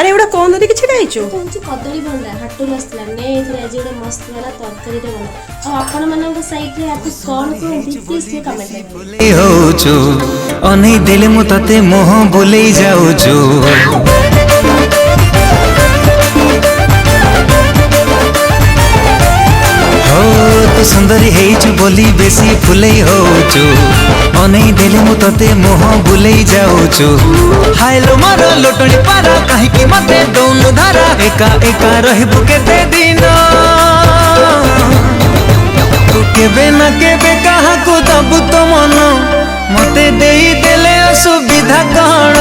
एवढा कौन धरिक छिड़ा आइचो कदली भंडा हाटुल आसला ने आज गोटे मस्त वाला तरकारी रे बना आ आपण मानक साइड रे आपु कौन कहंती प्लीज से कमेंट करिए होचो अनै देले मु तते मोह बोलेई जाउचो हो तू सुंदरी हेचु बोली बेसी फुलेई होचो अनै देले मु तते मोह बोलेई जाउचो हायलो मारो लोटणी पारा काहे कि मते दोनु धारा एका एका रहबु केते दिन तू केबे ना केबे कहा को दबु तो मन मते देई देले असुविधा कण